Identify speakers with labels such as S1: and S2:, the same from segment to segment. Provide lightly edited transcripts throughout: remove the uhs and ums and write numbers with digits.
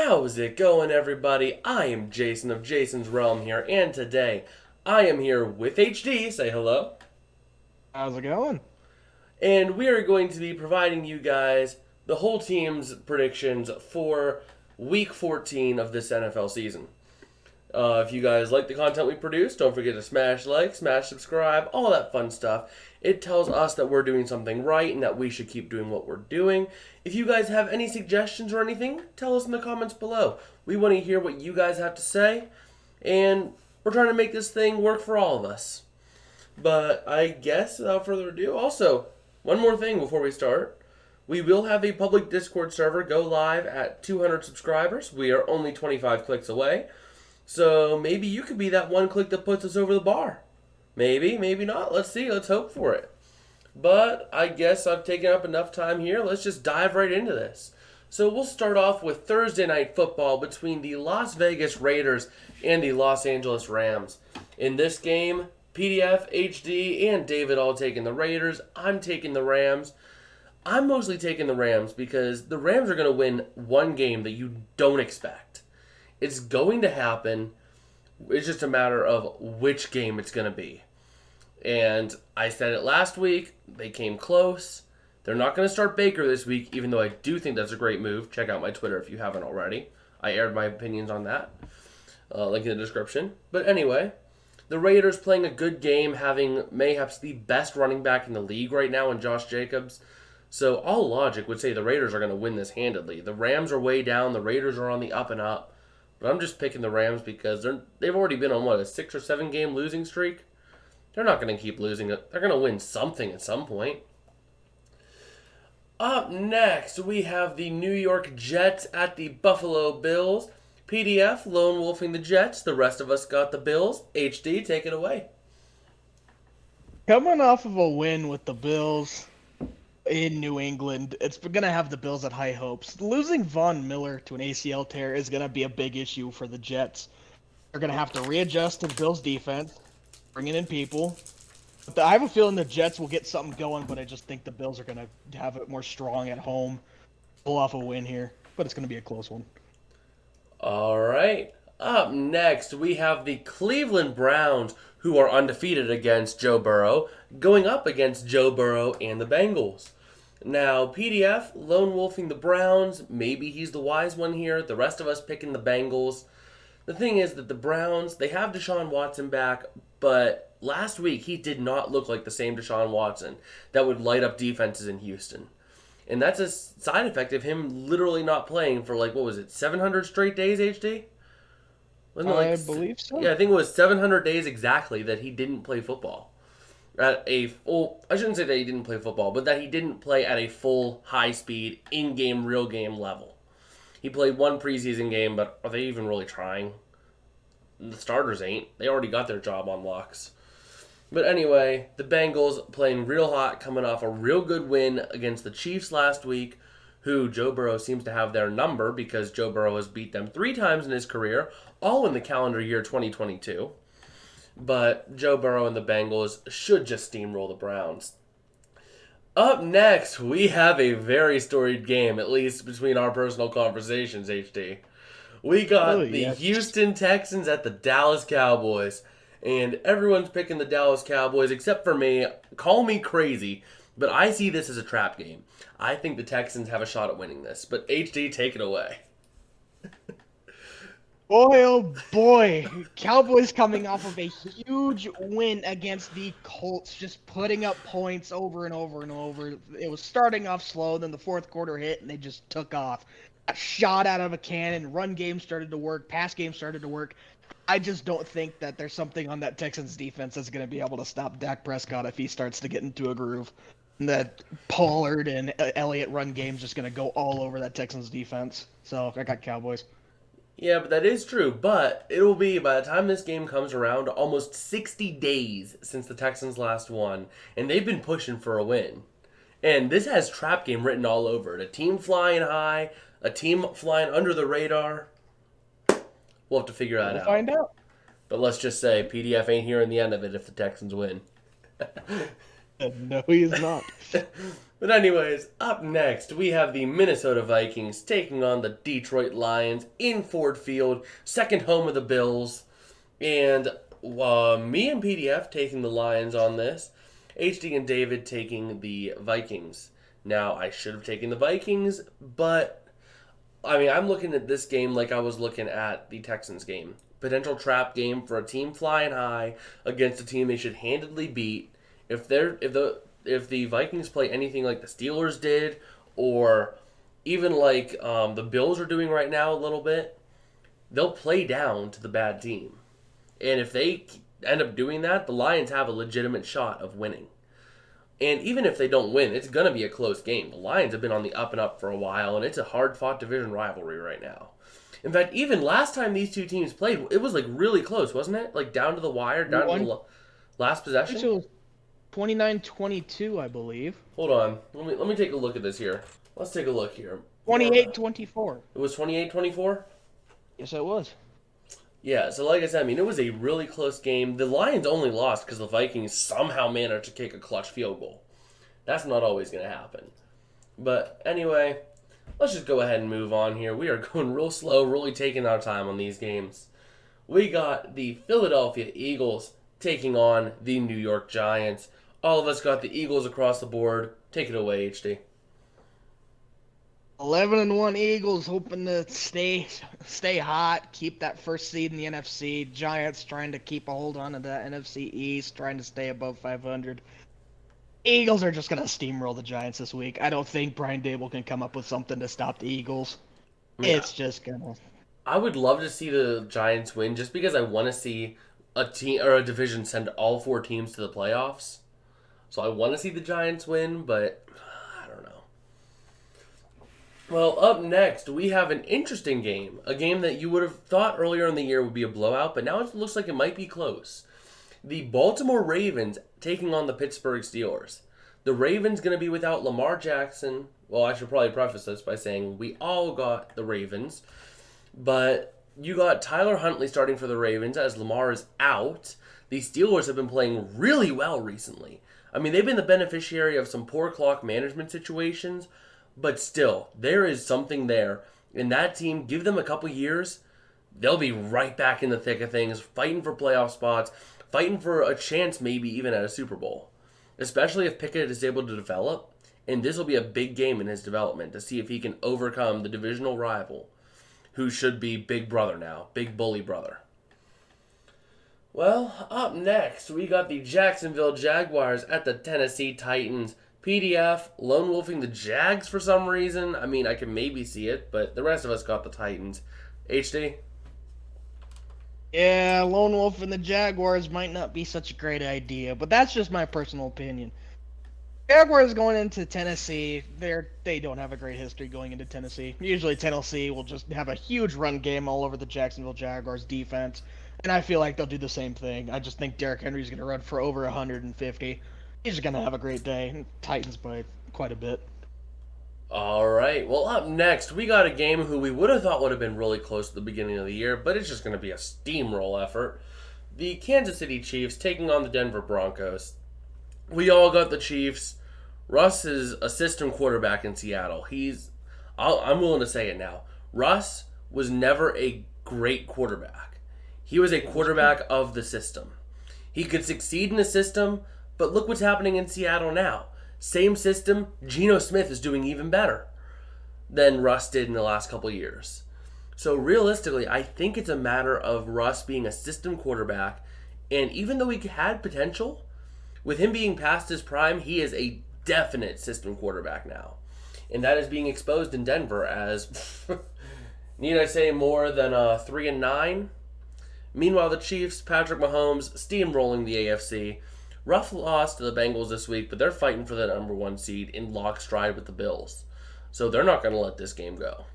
S1: How's it going, everybody? I am Jason of Jason's Realm here, and today I am here with HD. Say hello.
S2: How's it going?
S1: And we are going to be providing you guys the whole team's predictions for Week 14 of this NFL season. If you guys like the content we produce, don't forget to smash like, smash subscribe, all that fun stuff. It tells us that we're doing something right and that we should keep doing what we're doing. If you guys have any suggestions or anything, tell us in the comments below. We want to hear what you guys have to say, and we're trying to make this thing work for all of us. But I guess without further ado, also, one more thing before we start. We will have a public Discord server go live at 200 subscribers. We are only 25 clicks away. So maybe you could be that one click that puts us over the bar. Maybe, maybe not. Let's see. Let's hope for it. But I guess I've taken up enough time here. Let's just dive right into this. So we'll start off with Thursday night football between the Las Vegas Raiders and the Los Angeles Rams. In this game, PDF, HD, and David all taking the Raiders. I'm taking the Rams. I'm mostly taking the Rams because the Rams are going to win one game that you don't expect. It's going to happen. It's just a matter of which game it's going to be. And I said it last week. They came close. They're not going to start Baker this week, even though I do think that's a great move. Check out my Twitter if you haven't already. I aired my opinions on that. Link in the description. But anyway, the Raiders playing a good game, having mayhaps the best running back in the league right now in Josh Jacobs. So all logic would say the Raiders are going to win this handedly. The Rams are way down. The Raiders are on the up and up. But I'm just picking the Rams because they've already been on, a 6 or 7 game losing streak? They're not going to keep losing it. They're going to win something at some point. Up next, we have the New York Jets at the Buffalo Bills. PDF, lone wolfing the Jets. The rest of us got the Bills. HD, take it away.
S2: Coming off of a win with the Bills in New England, it's going to have the Bills at high hopes. Losing Von Miller to an ACL tear is going to be a big issue for the Jets. They're going to have to readjust to the Bills' defense, bringing in people. But I have a feeling the Jets will get something going, but I just think the Bills are going to have it more strong at home, pull off a win here. But it's going to be a close one.
S1: All right. Up next, we have the Cleveland Browns, who are undefeated against Joe Burrow, going up against Joe Burrow and the Bengals. Now, PDF, lone wolfing the Browns. Maybe he's the wise one here. The rest of us picking the Bengals. The thing is that the Browns, they have Deshaun Watson back, but last week he did not look like the same Deshaun Watson that would light up defenses in Houston. And that's a side effect of him literally not playing for 700 straight days, HD? Wasn't it
S2: I believe so.
S1: Yeah, I think it was 700 days exactly that he didn't play football. At a full, I shouldn't say that he didn't play football, but that he didn't play at a full, high-speed, in-game, real-game level. He played one preseason game, but are they even really trying? The starters ain't. They already got their job on locks. But anyway, the Bengals playing real hot, coming off a real good win against the Chiefs last week, who Joe Burrow seems to have their number because Joe Burrow has beat them 3 times in his career, all in the calendar year 2022. But Joe Burrow and the Bengals should just steamroll the Browns. Up next, we have a very storied game, at least between our personal conversations, HD. We got the Houston Texans at the Dallas Cowboys. And everyone's picking the Dallas Cowboys except for me. Call me crazy, but I see this as a trap game. I think the Texans have a shot at winning this. But HD, take it away.
S2: Boy, oh boy. Cowboys coming off of a huge win against the Colts, just putting up points over and over and over. It was starting off slow, then the fourth quarter hit, and they just took off. A shot out of a cannon, run game started to work, pass game started to work. I just don't think that there's something on that Texans defense that's going to be able to stop Dak Prescott if he starts to get into a groove. And that Pollard and Elliott run game's just going to go all over that Texans defense. So I got Cowboys.
S1: Yeah, but that is true. But it will be, by the time this game comes around, almost 60 days since the Texans last won. And they've been pushing for a win. And this has trap game written all over it. A team flying high, a team flying under the radar. We'll have to figure that out.
S2: We'll find out.
S1: But let's just say PDF ain't hearing the end of it if the Texans win.
S2: No, he is not.
S1: But anyways, up next, we have the Minnesota Vikings taking on the Detroit Lions in Ford Field, second home of the Bills. And me and PDF taking the Lions on this. HD and David taking the Vikings. Now, I should have taken the Vikings, but I'm looking at this game like I was looking at the Texans game. Potential trap game for a team flying high against a team they should handedly beat. If the Vikings play anything like the Steelers did, or even like the Bills are doing right now a little bit, they'll play down to the bad team. And if they end up doing that, the Lions have a legitimate shot of winning. And even if they don't win, it's going to be a close game. The Lions have been on the up and up for a while, and it's a hard-fought division rivalry right now. In fact, even last time these two teams played, it was like really close, wasn't it? Like down to the wire, down to the last possession.
S2: It was 29-22, I believe.
S1: Hold on, let me take a look at this here. Let's take a look here.
S2: 28-24.
S1: It was 28-24?
S2: Yes, it was.
S1: Yeah, so like I said, it was a really close game. The Lions only lost because the Vikings somehow managed to kick a clutch field goal. That's not always going to happen. But anyway, let's just go ahead and move on here. We are going real slow, really taking our time on these games. We got the Philadelphia Eagles taking on the New York Giants. All of us got the Eagles across the board. Take it away, HD.
S2: 11-1 Eagles hoping to stay hot, keep that first seed in the NFC. Giants trying to keep a hold on to that NFC East, trying to stay above 500. Eagles are just going to steamroll the Giants this week. I don't think Brian Dable can come up with something to stop the Eagles. Yeah. It's just going to...
S1: I would love to see the Giants win just because I want to see a team or a division send all four teams to the playoffs. So I want to see the Giants win, but I don't know. Well, up next, we have an interesting game. A game that you would have thought earlier in the year would be a blowout, but now it looks like it might be close. The Baltimore Ravens taking on the Pittsburgh Steelers. The Ravens going to be without Lamar Jackson. Well, I should probably preface this by saying we all got the Ravens. But you got Tyler Huntley starting for the Ravens as Lamar is out. The Steelers have been playing really well recently. They've been the beneficiary of some poor clock management situations, but still, there is something there. And that team, give them a couple years, they'll be right back in the thick of things, fighting for playoff spots, fighting for a chance maybe even at a Super Bowl. Especially if Pickett is able to develop, and this will be a big game in his development to see if he can overcome the divisional rival, who should be Big Brother now, Big Bully Brother. Well, up next, we got the Jacksonville Jaguars at the Tennessee Titans. PDF, lone wolfing the Jags for some reason. I can maybe see it, but the rest of us got the Titans. HD?
S2: Yeah, lone wolf and the Jaguars might not be such a great idea, but that's just my personal opinion. Jaguars going into Tennessee, they don't have a great history going into Tennessee. Usually Tennessee will just have a huge run game all over the Jacksonville Jaguars defense, and I feel like they'll do the same thing. I just think Derrick Henry's going to run for over 150. He's just going to have a great day. Titans by quite a bit.
S1: All right. Well, up next, we got a game who we would have thought would have been really close at the beginning of the year, but it's just going to be a steamroll effort. The Kansas City Chiefs taking on the Denver Broncos. We all got the Chiefs. Russ is a system quarterback in Seattle. I'm willing to say it now. Russ was never a great quarterback. He was a quarterback of the system. He could succeed in the system, but look what's happening in Seattle now. Same system, Geno Smith is doing even better than Russ did in the last couple years. So realistically, I think it's a matter of Russ being a system quarterback, and even though he had potential, with him being past his prime, he is a definite system quarterback now. And that is being exposed in Denver as, need I say more than 3-9? Meanwhile, the Chiefs, Patrick Mahomes, steamrolling the AFC. Rough loss to the Bengals this week, but they're fighting for the number one seed in lock stride with the Bills. So they're not going to let this game go.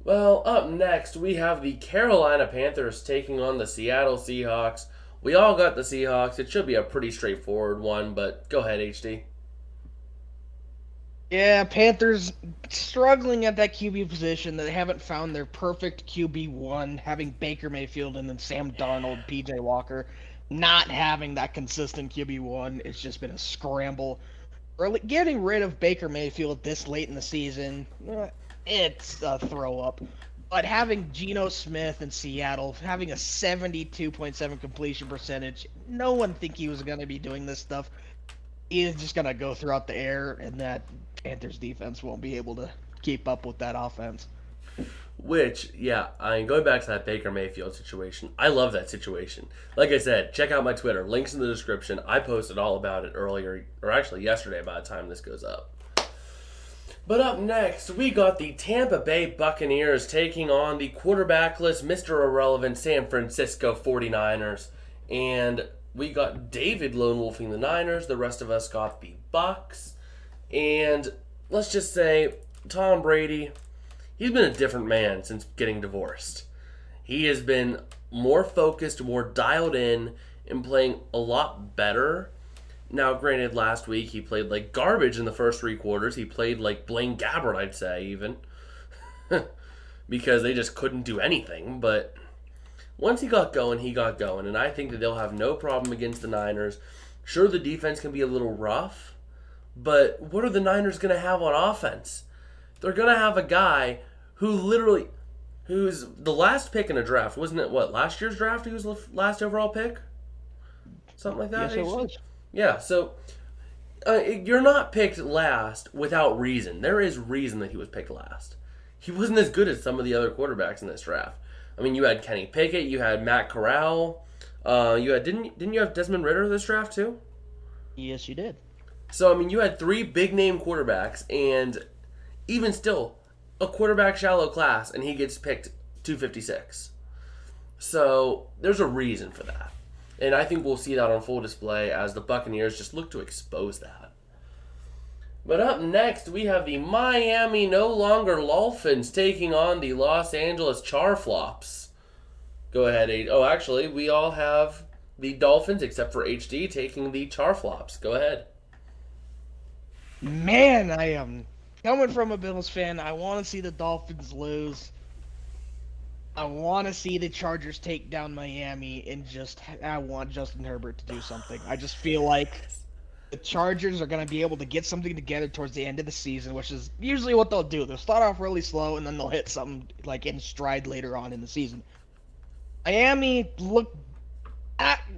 S1: Well, up next, we have the Carolina Panthers taking on the Seattle Seahawks. We all got the Seahawks. It should be a pretty straightforward one, but go ahead, HD.
S2: Yeah, Panthers struggling at that QB position. They haven't found their perfect QB1, having Baker Mayfield and then Sam Darnold, PJ Walker. Not having that consistent QB1, it's just been a scramble. Getting rid of Baker Mayfield this late in the season, it's a throw up. But having Geno Smith in Seattle, having a 72.7 completion percentage, no one think he was going to be doing this stuff. He is just going to go throughout the air, and that Panthers defense won't be able to keep up with that offense.
S1: Which, yeah, I mean, going back to that Baker Mayfield situation, I love that situation. Like I said, check out my Twitter. Links in the description. I posted all about it earlier, or actually yesterday by the time this goes up. But up next, we got the Tampa Bay Buccaneers taking on the quarterbackless, Mr. Irrelevant San Francisco 49ers. And we got David lone wolfing the Niners. The rest of us got the Bucs. And let's just say, Tom Brady, he's been a different man since getting divorced. He has been more focused, more dialed in, and playing a lot better. Now, granted, last week he played like garbage in the first three quarters. He played like Blaine Gabbert, I'd say, even. Because they just couldn't do anything. But once he got going, he got going. And I think that they'll have no problem against the Niners. Sure, the defense can be a little rough. But what are the Niners going to have on offense? They're going to have a guy who's the last pick in a draft. Wasn't it, last year's draft he was the last overall pick? Something like that?
S2: Yes, it was.
S1: Yeah, so you're not picked last without reason. There is reason that he was picked last. He wasn't as good as some of the other quarterbacks in this draft. I mean, you had Kenny Pickett, you had Matt Corral, didn't you have Desmond Ridder this draft too?
S2: Yes, you did.
S1: So I mean, you had three big name quarterbacks, and even still, a quarterback shallow class, and he gets picked 256. So there's a reason for that. And I think we'll see that on full display as the Buccaneers just look to expose that. But up next, we have the Miami no longer Dolphins taking on the Los Angeles Charflops. Go ahead, Aid. Oh, actually, we all have the Dolphins, except for HD, taking the Charflops. Go ahead.
S2: Man, I am coming from a Bills fan. I want to see the Dolphins lose. I want to see the Chargers take down Miami, and I want Justin Herbert to do something. I just feel like the Chargers are going to be able to get something together towards the end of the season, which is usually what they'll do. They'll start off really slow, and then they'll hit something like in stride later on in the season. Miami looked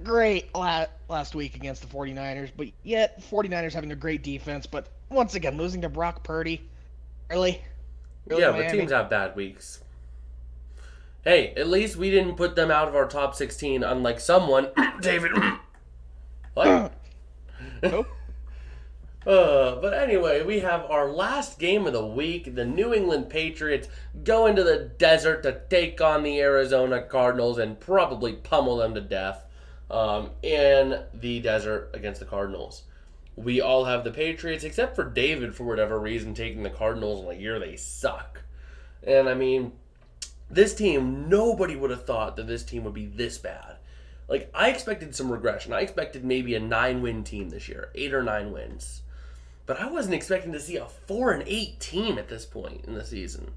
S2: great last week against the 49ers, but yet 49ers having a great defense, but once again, losing to Brock Purdy. Really?
S1: Yeah,
S2: Miami?
S1: but teams have bad weeks. Hey, at least we didn't put them out of our top 16, unlike someone. David. What?
S2: Nope.
S1: But anyway, we have our last game of the week. The New England Patriots go into the desert to take on the Arizona Cardinals and probably pummel them to death in the desert against the Cardinals. We all have the Patriots, except for David, for whatever reason, taking the Cardinals in a year they suck. And I mean, this team, nobody would have thought that this team would be this bad. Like, I expected some regression. I expected maybe a 9-win team this year, 8 or 9 wins. But I wasn't expecting to see a 4-8 team at this point in the season.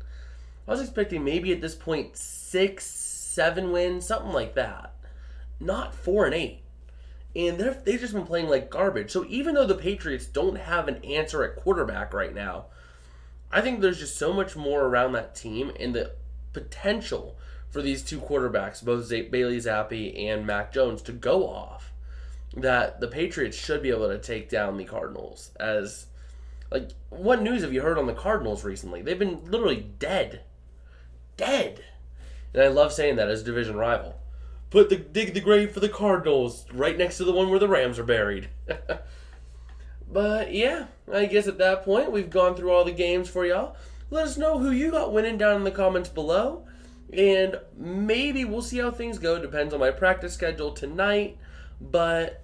S1: I was expecting maybe at this point 6, 7 wins, something like that. Not 4-8. And they've just been playing like garbage. So even though the Patriots don't have an answer at quarterback right now, I think there's just so much more around that team and the potential for these two quarterbacks, both Bailey Zappi and Mac Jones, to go off, that the Patriots should be able to take down the Cardinals. As, like, what news have you heard on the Cardinals recently? They've been literally dead. Dead. And I love saying that as a division rival. Dig the grave for the Cardinals, right next to the one where the Rams are buried. But yeah, I guess at that point we've gone through all the games for y'all. Let us know who you got winning down in the comments below. And maybe we'll see how things go. Depends on my practice schedule tonight. But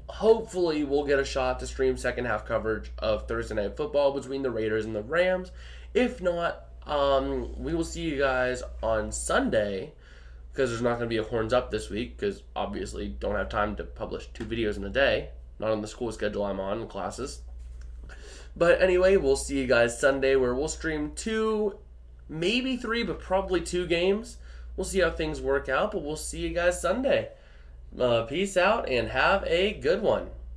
S1: hopefully we'll get a shot to stream second half coverage of Thursday Night Football between the Raiders and the Rams. If not, we will see you guys on Sunday, because there's not going to be a Horns Up this week, because obviously don't have time to publish 2 videos in a day. Not on the school schedule I'm on in classes. But anyway, we'll see you guys Sunday, where we'll stream 2, maybe 3, but probably 2 games. We'll see how things work out, but we'll see you guys Sunday. Peace out and have a good one.